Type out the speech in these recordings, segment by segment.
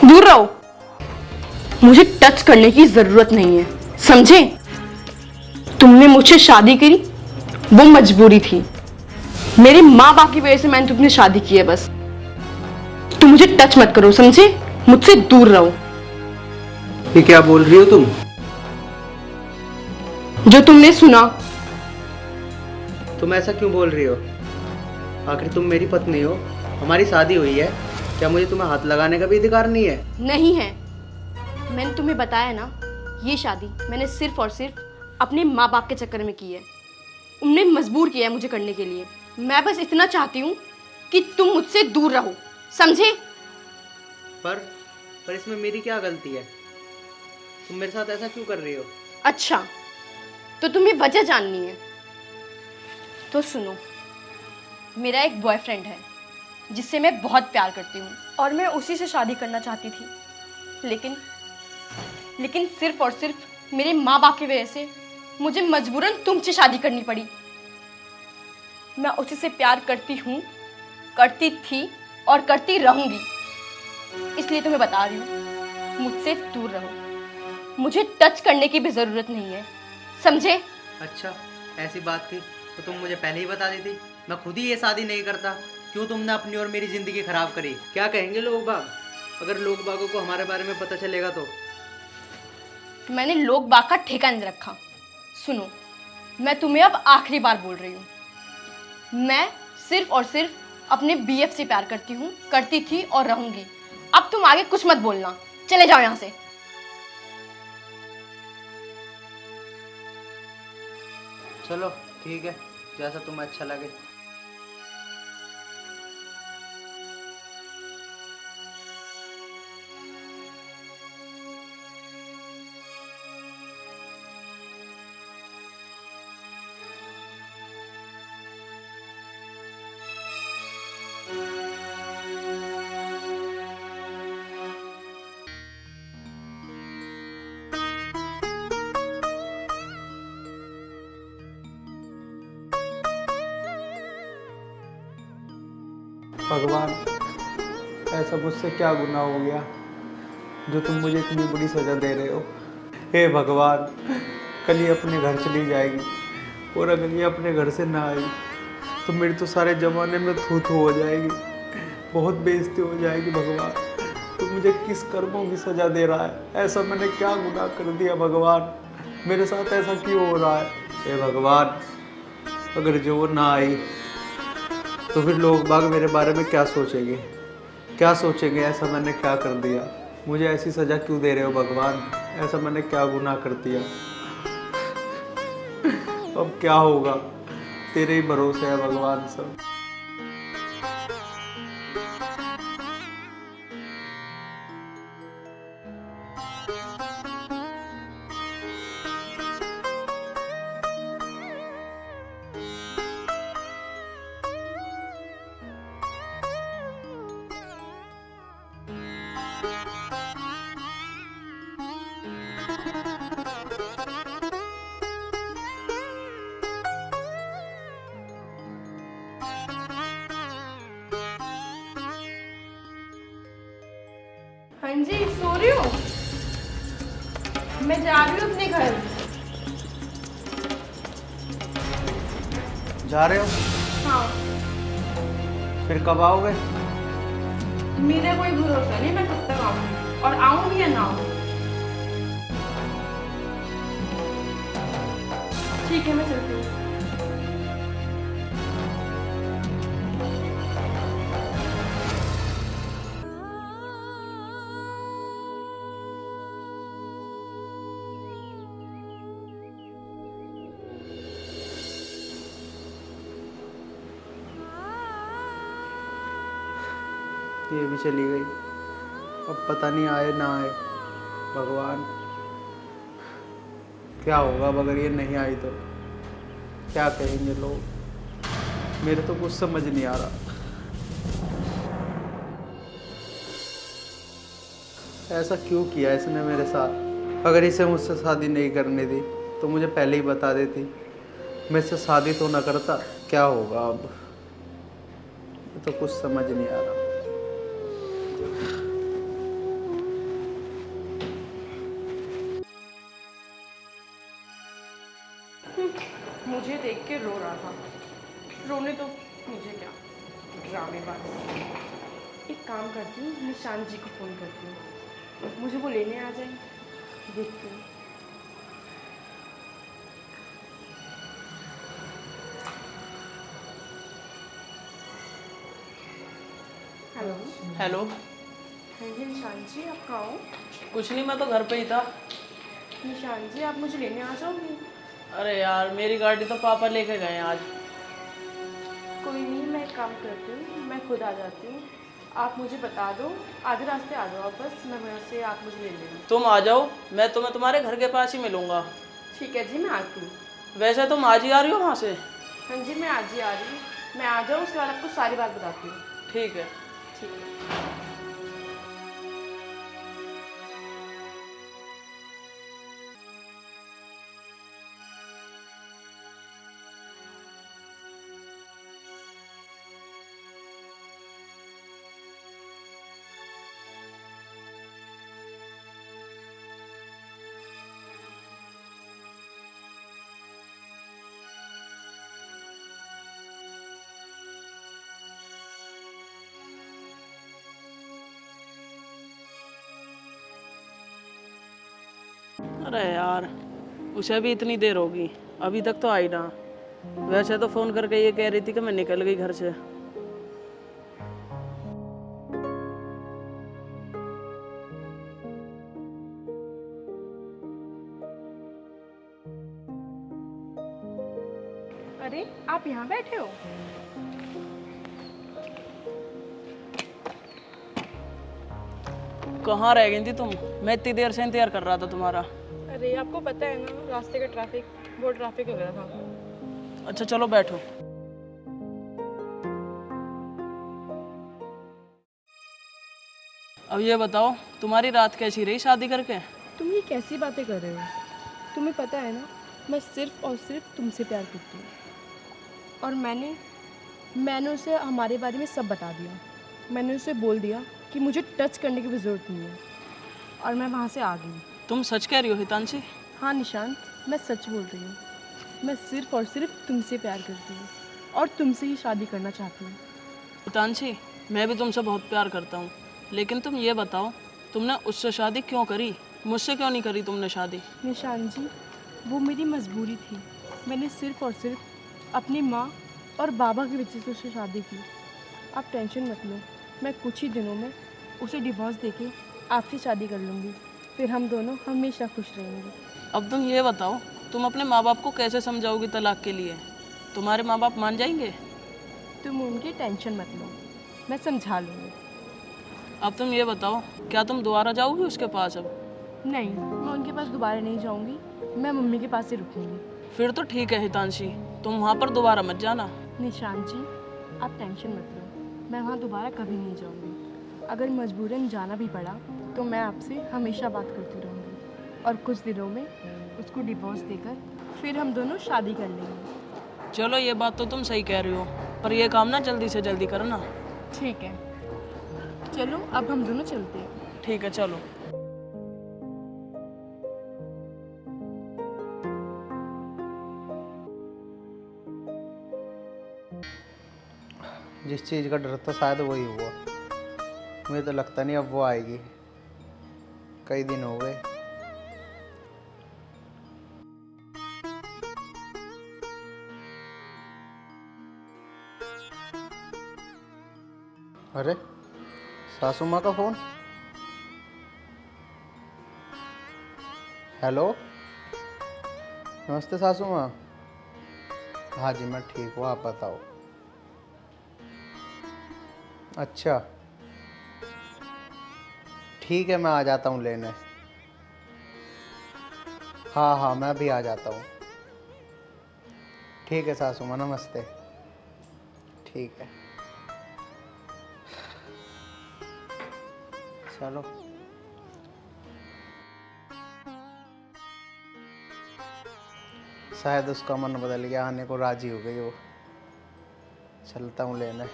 दूर रहो। मुझे टच करने की जरूरत नहीं है, समझे? तुमने मुझसे शादी करी, वो मजबूरी थी। मेरे माँ बाप की वजह से मैंने तुमसे शादी की है बस। तुम मुझे टच मत करो, समझे? मुझसे दूर रहो। ये क्या बोल रही हो तुम? जो तुमने सुना। तुम ऐसा क्यों बोल रही हो? आखिर तुम मेरी पत्नी हो, हमारी शादी हुई है। क्या मुझे तुम्हें हाथ लगाने का भी अधिकार नहीं है? नहीं है। मैंने तुम्हें बताया ना, ये शादी मैंने सिर्फ और सिर्फ अपने माँ बाप के चक्कर में की है। उन्हें मजबूर किया है मुझे करने के लिए। मैं बस इतना चाहती हूँ कि तुम मुझसे दूर रहो, समझे? पर इसमें मेरी क्या गलती है? तुम मेरे साथ ऐसा क्यों कर रही हो? अच्छा, तो तुम्हें वजह जाननी है तो सुनो। मेरा एक बॉयफ्रेंड है जिससे मैं बहुत प्यार करती हूँ और मैं उसी से शादी करना चाहती थी, लेकिन सिर्फ और सिर्फ मेरे माँ बाप की वजह से मुझे मजबूरन तुमसे शादी करनी पड़ी। मैं उसी से प्यार करती हूँ, करती थी और करती रहूंगी। इसलिए तुम्हें बता रही हूँ, मुझसे दूर रहो। मुझे टच करने की भी जरूरत नहीं है, समझे? अच्छा, ऐसी बात थी तो तुम मुझे पहले ही बता देती, मैं खुद ही ये शादी नहीं करता। क्यों तुमने अपनी और मेरी जिंदगी खराब करी? क्या कहेंगे लोग बाग? अगर लोग बागों को हमारे बारे में पता चलेगा तो? मैंने लोग बाग का ठेका नहीं रखा। सुनो, मैं तुम्हें अब आखिरी बार बोल रही हूँ, मैं सिर्फ और सिर्फ अपने बीएफ से प्यार करती हूँ, करती थी और रहूंगी। अब तुम आगे कुछ मत बोलना, चले जाओ यहाँ से। चलो ठीक है, जैसा तुम्हें अच्छा लगे। भगवान, ऐसा मुझसे क्या गुनाह हो गया जो तुम मुझे इतनी बड़ी सज़ा दे रहे हो? हे भगवान, कल ये अपने घर चली जाएगी और अगर ये अपने घर से ना आई तो मेरी तो सारे ज़माने में थू थू हो जाएगी, बहुत बेइज्जती हो जाएगी। भगवान, तो मुझे किस कर्मों की सज़ा दे रहा है? ऐसा मैंने क्या गुनाह कर दिया भगवान? मेरे साथ ऐसा क्यों हो रहा है? हे भगवान, अगर जो वो ना आई तो फिर लोग बाग मेरे बारे में क्या सोचेंगे? क्या सोचेंगे? ऐसा मैंने क्या कर दिया? मुझे ऐसी सज़ा क्यों दे रहे हो भगवान? ऐसा मैंने क्या गुनाह कर दिया? अब क्या होगा? तेरे ही भरोसे है भगवान सब। हाँ जी, सो रही हो? मैं जा रही हूँ अपने घर। जा रहे हो? हाँ। फिर कब आओगे? मेरा कोई भरोसा नहीं मैं कब तक आऊंगी, और आऊंगी या ना आऊंगी। ठीक है, मैं चलती हूँ। ये भी चली गई, अब पता नहीं आए ना आए। भगवान, क्या होगा अब अगर ये नहीं आई तो? क्या कहेंगे लोग? मेरे तो कुछ समझ नहीं आ रहा। ऐसा क्यों किया इसने मेरे साथ? अगर इसे मुझसे शादी नहीं करनी थी तो मुझे पहले ही बता देती, मैं इससे शादी तो ना करता। क्या होगा अब? तो कुछ समझ नहीं आ रहा। मुझे देख के रो रहा था। रोने तो मुझे क्या, ड्रामेबाज। एक काम करती हूँ, निशांत जी को फ़ोन करती हूँ, मुझे वो लेने आ जाए। देखती हूँ। हेलो। हेलो। हाँ जी निशांत जी, आप कहाँ हो? कुछ नहीं, मैं तो घर पे ही था। निशांत जी, आप मुझे लेने आ जाओगे? अरे यार, मेरी गाड़ी तो पापा लेके गए आज। कोई नहीं, मैं एक काम करती हूँ, मैं खुद आ जाती हूँ। आप मुझे बता दो, आधे रास्ते आ जाओ आप, बस मैं वहाँ से आप मुझे ले लेना। तुम आ जाओ, मैं तुम्हें तुम्हारे घर के पास ही मिलूंगा। ठीक है जी, मैं आती हूँ। वैसे तुम आज ही आ रही हो वहाँ से? हाँ जी, मैं आज ही आ रही हूँ। मैं आ जाऊँ, उसके बाद आपको सारी बात बताती हूँ। ठीक है। ठीक है। अरे यार, उसे भी इतनी देर होगी, अभी तक तो आई ना। वैसे तो फ़ोन करके ये कह रही थी कि मैं निकल गई घर से। अरे, आप यहाँ बैठे हो? कहाँ रह गई थी तुम? मैं इतनी देर से इंतजार कर रहा था तुम्हारा। अरे, आपको पता है ना, रास्ते का ट्रैफिक, बहुत ट्रैफिक हो गया था। अच्छा चलो बैठो। अब ये बताओ, तुम्हारी रात कैसी रही शादी करके? तुम ये कैसी बातें कर रहे हो? तुम्हें पता है ना, मैं सिर्फ और सिर्फ तुमसे प्यार करती हूँ। और मैंने उसे हमारे बारे में सब बता दिया। मैंने उसे बोल दिया कि मुझे टच करने की भी ज़रूरत नहीं है। और मैं वहाँ से आ गई। तुम सच कह रही हो हितांशी? हाँ निशांत, मैं सच बोल रही हूँ। मैं सिर्फ और सिर्फ तुमसे प्यार करती हूँ और तुमसे ही शादी करना चाहती हूँ। हितांशी, मैं भी तुमसे बहुत प्यार करता हूँ, लेकिन तुम ये बताओ, तुमने उससे शादी क्यों करी? मुझसे क्यों नहीं करी तुमने शादी? निशांत जी, वो मेरी मजबूरी थी। मैंने सिर्फ और सिर्फ अपनी माँ और बाबा की वजह से उससे शादी की। आप टेंशन मत लो, मैं कुछ ही दिनों में उसे डिवोर्स देके आपसे शादी कर लूँगी। फिर हम दोनों हमेशा खुश रहेंगे। अब तुम ये बताओ, तुम अपने माँ बाप को कैसे समझाओगी तलाक के लिए? तुम्हारे माँ बाप मान जाएंगे? तुम उनकी टेंशन मत लो, मैं समझा लूँगी। अब तुम ये बताओ, क्या तुम दोबारा जाओगी उसके पास अब? नहीं, मैं उनके पास दोबारा नहीं जाऊँगी, मैं मम्मी के पास ही रुकूँगी। फिर तो ठीक है हितांशी, तुम वहाँ पर दोबारा मत जाना। निशांत जी, आप टेंशन मत लो, मैं वहाँ दोबारा कभी नहीं जाऊँगी। अगर मजबूरन जाना भी पड़ा तो मैं आपसे हमेशा बात करती रहूँगी और कुछ दिनों में उसको डिवोर्स देकर फिर हम दोनों शादी कर लेंगे। चलो ये बात तो तुम सही कह रही हो, पर ये काम ना जल्दी से जल्दी करना। ठीक है, चलो अब हम दोनों चलते हैं। ठीक है चलो। जिस चीज़ का डर था शायद वही हुआ। मुझे तो लगता नहीं अब वो आएगी, कई दिन हो गए। अरे, सासू माँ का फ़ोन। हेलो, नमस्ते सासू माँ। हाँ जी मैं ठीक हूँ, आप बताओ। अच्छा ठीक है, मैं आ जाता हूँ लेने। हाँ हाँ मैं भी आ जाता हूँ। ठीक है सासू माँ, नमस्ते। ठीक है, चलो। शायद उसका मन बदल गया, आने को राजी हो गई वो। चलता हूँ लेने।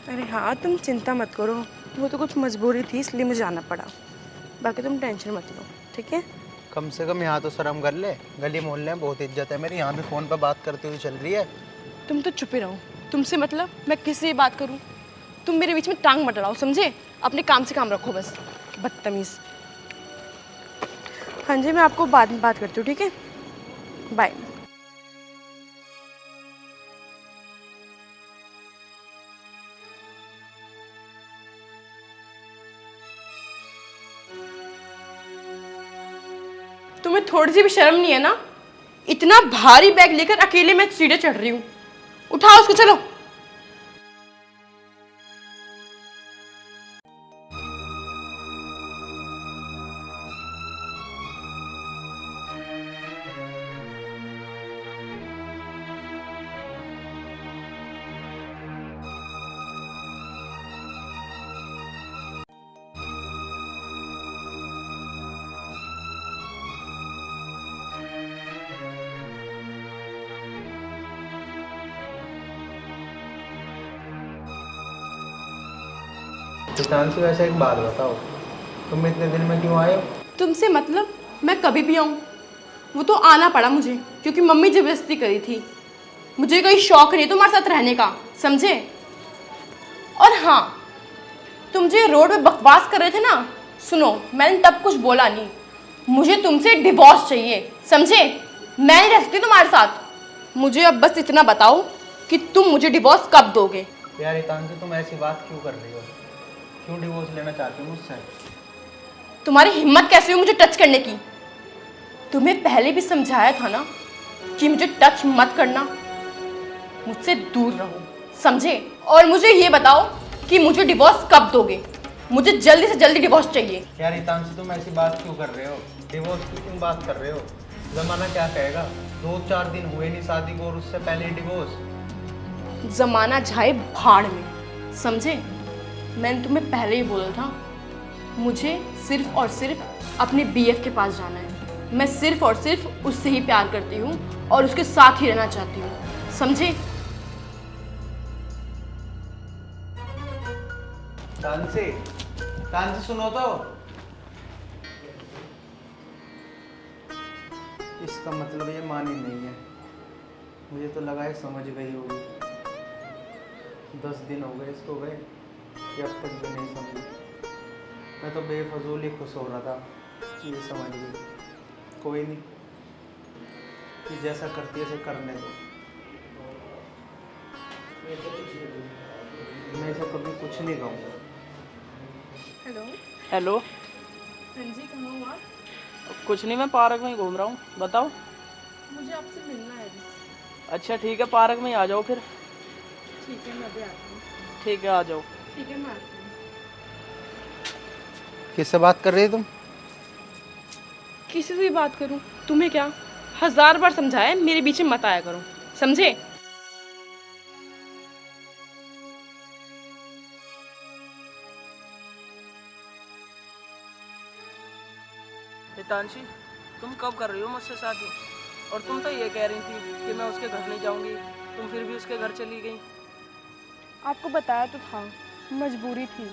अरे हाँ, तुम चिंता मत करो, वो तो कुछ मजबूरी थी इसलिए मुझे आना पड़ा। बाकी तुम टेंशन मत लो, ठीक है? कम से कम यहाँ तो शर्म कर ले। गली मोहल्ले में बहुत इज्जत है मेरी, यहाँ भी फ़ोन पर बात करते हुए चल रही है। तुम तो चुप ही रहो। तुमसे मतलब मैं किससे बात करूं? तुम मेरे बीच में टांग मत अड़ाओ, समझे? अपने काम से काम रखो बस, बदतमीज। हाँ जी, मैं आपको बाद में बात करती हूँ, ठीक है? बाय। तुम्हें थोड़ी सी भी शर्म नहीं है ना? इतना भारी बैग लेकर अकेले मैं सीढ़े चढ़ रही हूँ। उठाओ उसको, चलो। चांसी, वैसे एक बात बताओ, तुम इतने दिन में क्यों आए हो? तुमसे मतलब मैं कभी भी आऊँ? वो तो आना पड़ा मुझे क्योंकि मम्मी जबरदस्ती करी थी। मुझे कोई शौक नहीं तुम्हारे साथ रहने का, समझे? और हाँ, तुम जो रोड पे बकवास कर रहे थे ना, सुनो, मैंने तब कुछ बोला नहीं। मुझे तुमसे डिवोर्स चाहिए, समझे? मैं नहीं रह सकती तुम्हारे साथ। मुझे अब बस इतना बताओ कि तुम मुझे डिवोर्स कब दोगे? यार हितांशी, तुम ऐसी बात क्यों कर रही हो? क्यों डिवोर्स लेना चाहती हो मुझसे? तुम्हारी हिम्मत कैसे हुई मुझे टच करने की? तुम्हें पहले भी समझाया था ना कि मुझे टच मत करना, मुझसे दूर रहो, समझे? और मुझे ये बताओ कि मुझे डिवोर्स कब दोगे? मुझे जल्दी से जल्दी डिवोर्स चाहिए। यार हितांशी, तुम ऐसी बात क्यों कर रहे हो? डिवोर्स की क्यों बात कर रहे हो? जमाना क्या कहेगा? 2-4 दिन हुए नहीं शादी को और उससे पहले ही डिवोर्स? जमाना जाए भाड़ में, समझे? मैंने तुम्हें पहले ही बोला था, मुझे सिर्फ और सिर्फ अपने बीएफ के पास जाना है। मैं सिर्फ और सिर्फ उससे ही प्यार करती हूँ और उसके साथ ही रहना चाहती हूँ, समझे? चांसी, चांसी सुनो तो। इसका मतलब ये मान ही नहीं है। मुझे तो लगा है समझ गई होगी। 10 दिन हो गए इसको गए, ये अब तक भी नहीं समझी। मैं तो बेफजूल ही खुश हो रहा था कि ये समझ गई। कोई नहीं, कि जैसा करती है उसे करने दो। मैं इसे कभी कुछ नहीं कहूँगा। हेलो। हेलो। हाँ जी, कहाँ हो आप? कुछ नहीं, मैं पार्क में ही घूम रहा हूँ, बताओ। मुझे आपसे मिलना है। अच्छा ठीक है, पार्क में ही आ जाओ फिर। ठीक है, मैं अभी आती हूँ। ठीक है, आ जाओ। ठीक है, मैं आती हूँ। किससे बात कर रही है तुम? किसी से भी बात करूं? तुम्हें क्या 1000 बार समझाया है मेरे बीच में मत आया करो, समझे? हितांशी, तुम कब कर रही हो मुझसे शादी? और तुम तो ये कह रही थी कि मैं उसके घर नहीं जाऊंगी, तुम फिर भी उसके घर चली गई। आपको बताया तो था, मजबूरी थी,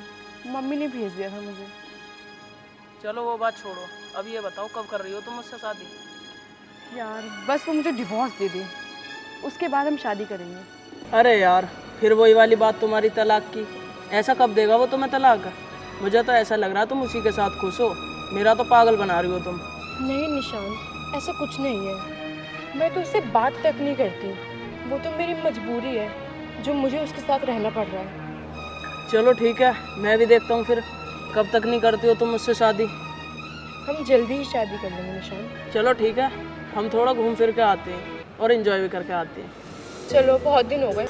मम्मी ने भेज दिया था मुझे। चलो वो बात छोड़ो, अब ये बताओ कब कर रही हो तुम मुझसे शादी? यार बस वो मुझे डिवोर्स दे दे, उसके बाद हम शादी करेंगे। अरे यार, फिर वही वाली बात तुम्हारी तलाक की। ऐसा कब देगा वो तुम्हें तलाक? मुझे तो ऐसा लग रहा तुम उसी के साथ खुश हो, मेरा तो पागल बना रही हो तुम। नहीं निशान, ऐसा कुछ नहीं है। मैं तो उससे बात तक नहीं करती, वो तो मेरी मजबूरी है जो मुझे उसके साथ रहना पड़ रहा है। चलो ठीक है, मैं भी देखता हूँ फिर कब तक नहीं करती हो तुम मुझसे शादी। हम जल्दी ही शादी कर लेंगे निशान। चलो ठीक है, हम थोड़ा घूम फिर के आते हैं और एंजॉय भी करके आते हैं। चलो, बहुत दिन हो गए।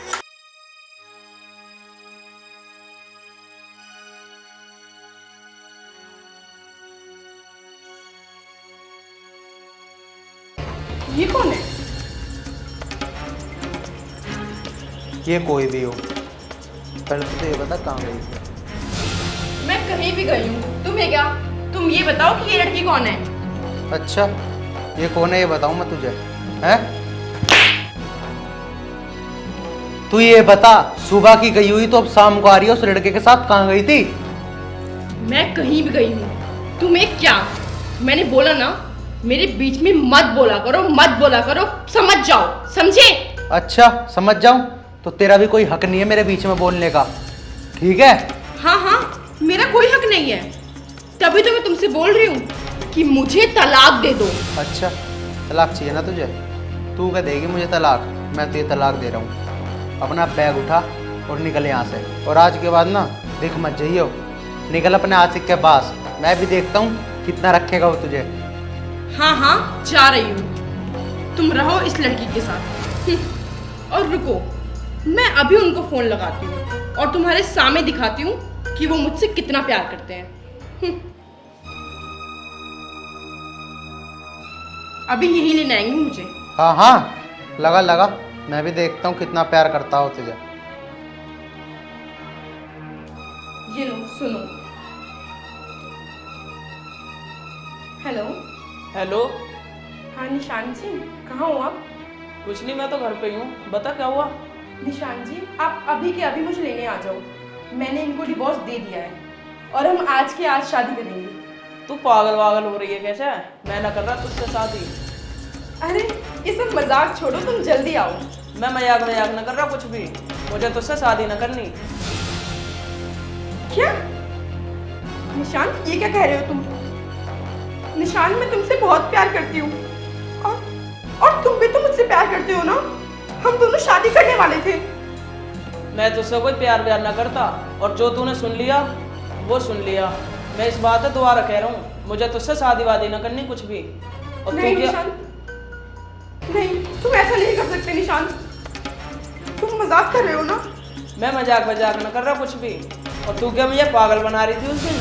ये कौन है? ये कोई भी हो, पहले तो ये बता कहाँ गई थी? मैं कहीं भी गई हूँ, तुम्हें क्या? तुम ये बताओ कि ये लड़की कौन है? अच्छा, ये कौन है ये बताऊँ मैं तुझे? हैं? तू ये बता, सुबह की गई हुई तो अब शाम को आ रही है, उस लड़के के साथ कहाँ गई थी? मैं कहीं भी गई हूँ, तुम्हें क्या? मैंने बोला ना, मेरे बीच में मत बोला करो, मत बोला करो, समझ जाओ, समझे? अच्छा समझ जाऊं तो तेरा भी कोई हक नहीं है मेरे बीच में बोलने का, ठीक है? हाँ हाँ, मेरा कोई हक नहीं है, तभी तो मैं तुमसे बोल रही हूँ कि मुझे तलाक दे दो। अच्छा तलाक चाहिए ना तुझे? तू क्या देगी मुझे तलाक? मैं तुझे तलाक दे रहा हूँ। अपना बैग उठा और निकल यहाँ से, और आज के बाद ना दिख मत जाइयो, निकल अपने आशिक के पास। मैं भी देखता हूँ कितना रखेगा वो तुझे। हाँ हाँ, जा रही हूँ, तुम रहो इस लड़की के साथ। और रुको, मैं अभी उनको फोन लगाती हूँ और तुम्हारे सामने दिखाती हूँ कि वो मुझसे कितना प्यार करते हैं। अभी यही लेने आएंगे मुझे। हाँ हाँ लगा लगा, मैं भी देखता हूँ कितना प्यार करता हो तुझे। ये लो सुनो। हेलो। हेलो। हाँ निशान जी, कहाँ हो आप? कुछ नहीं, मैं तो घर पे ही हूँ। बता क्या हुआ? निशान जी, आप अभी के अभी मुझे लेने आ जाओ। मैंने इनको डिवोर्स दे दिया है और हम आज के आज शादी करेंगे। तू पागल वागल हो रही है कैसे? मैं ना कर रहा तुझसे शादी। अरे ये सब मजाक छोड़ो, तुम जल्दी आओ। मैं मजाक मजाक ना कर रहा कुछ भी, मुझे तुझसे शादी ना करनी। क्या? निशान, ये क्या कह रहे हो तुम? निशान, मैं तुमसे बहुत प्यार करती हूँ और तुम भी तो मुझसे प्यार करते हो ना? हम दोनों शादी करने वाले थे। मैं तुझसे कोई प्यार व्यार ना करता, और जो तूने सुन लिया वो सुन लिया। मैं इस बात है दोबारा कह रहा हूँ, मुझे तुझसे शादी वादी ना करनी कुछ भी। और नहीं तू क्या? निशान, नहीं, तुम ऐसा नहीं कर सकते निशान, तुम मजाक कर रहे हो ना? मैं मजाक मजाक ना कर रहा कुछ भी। और तू क्या मुझे पागल बना रही थी उस दिन?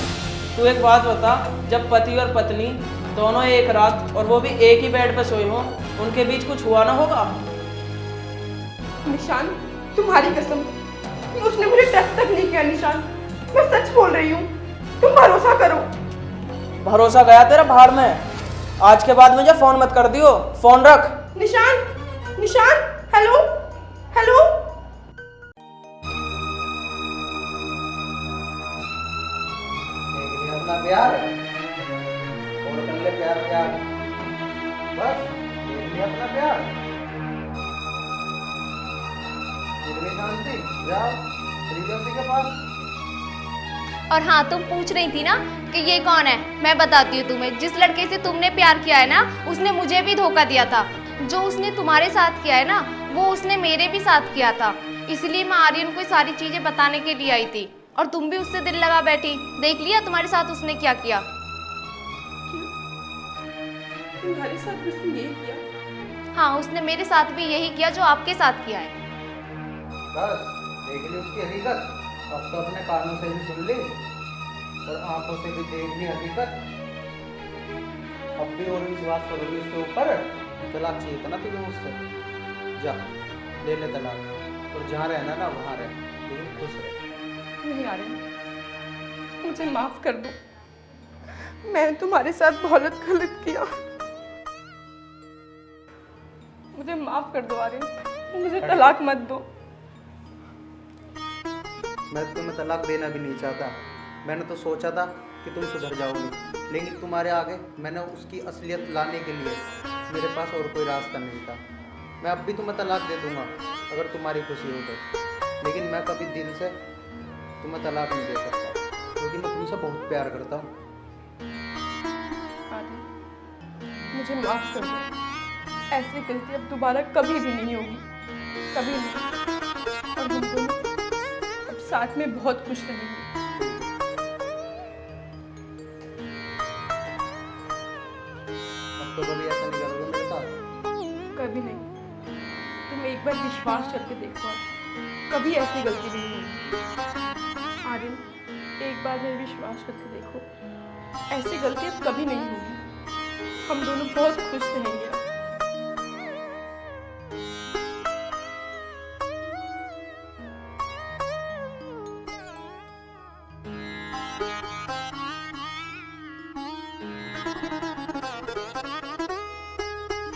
तू एक बात बता, जब पति और पत्नी दोनों एक रात और वो भी एक ही बेड पे सोए हों, उनके बीच कुछ हुआ ना होगा? निशान, तुम्हारी कसम, उसने मुझे टच तक नहीं किया निशान, मैं सच बोल रही हूँ, तुम भरोसा करो। भरोसा गया तेरा भाड़ में। आज के बाद मुझे फोन मत कर दियो, फोन रख। निशान, निशान, हेलो, हेलो। देख लिया अपना प्यार, और कर ले प्यार प्यार, बस देख लिया अपना प्यार। फिर भी शांति, जाओ श्रीजोशी के पास। और हाँ, तुम पूछ रही थी ना कि ये कौन है, मैं बताती हूँ तुम्हें। जिस लड़के से तुमने प्यार किया है ना, उसने मुझे भी धोखा दिया था। जो उसने तुम्हारे साथ किया है ना, वो उसने मेरे भी साथ किया था। इसलिए मैं आर्यन को सारी चीजें बताने के लिए आई थी, और तुम भी उससे दिल लगा बैठी। देख लिया तुम्हारे साथ उसने क्या किया। तुम्हारे साथ भी उसने यही किया? हाँ, उसने मेरे साथ भी यही किया जो आपके साथ किया है। बस देख ली उसकी हकीकत, अब तो अपने कानों से भी सुन ली और आंखों से भी देख ली हकीकत। अब भी और विश्वास करोगी उसके ऊपर? तलाक चाहिए था ना तुझे मुझसे? जा ले ले तलाक, और जहाँ रहना ना वहाँ रह, लेकिन खुश रह। नहीं आर्यन, मुझे माफ कर दो, मैंने तुम्हारे साथ बहुत गलत किया। मुझे माफ कर दो आर्यन, मुझे तलाक मत दो। मैं तुम्हें तलाक देना भी नहीं चाहता। मैंने तो सोचा था कि तुम सुधर जाओगी, लेकिन तुम्हारे आगे मैंने उसकी असलियत लाने के लिए मेरे पास और कोई रास्ता नहीं था। मैं अब भी तुम्हें तलाक दे दूंगा अगर तुम्हारी खुशी हो तो, लेकिन मैं कभी दिल से तुम्हें तलाक नहीं दे सकता, क्योंकि मैं तुमसे बहुत प्यार करता हूँ। मुझे माफ कर दो, ऐसी गलती अब दोबारा कभी भी नहीं होगी, कभी नहीं। और हम दोनों अब साथ में बहुत खुश रहेंगे। अब तो कभी ऐसा नहीं करोगे मेरे साथ? कभी नहीं। तुम एक बार विश्वास करके देखो, कभी ऐसी गलती नहीं होगी। आर्यन, एक बार मेरे विश्वास करके देखो, ऐसी गलती अब कभी नहीं होगी। हम दोनों बहुत खुश रहेंगे।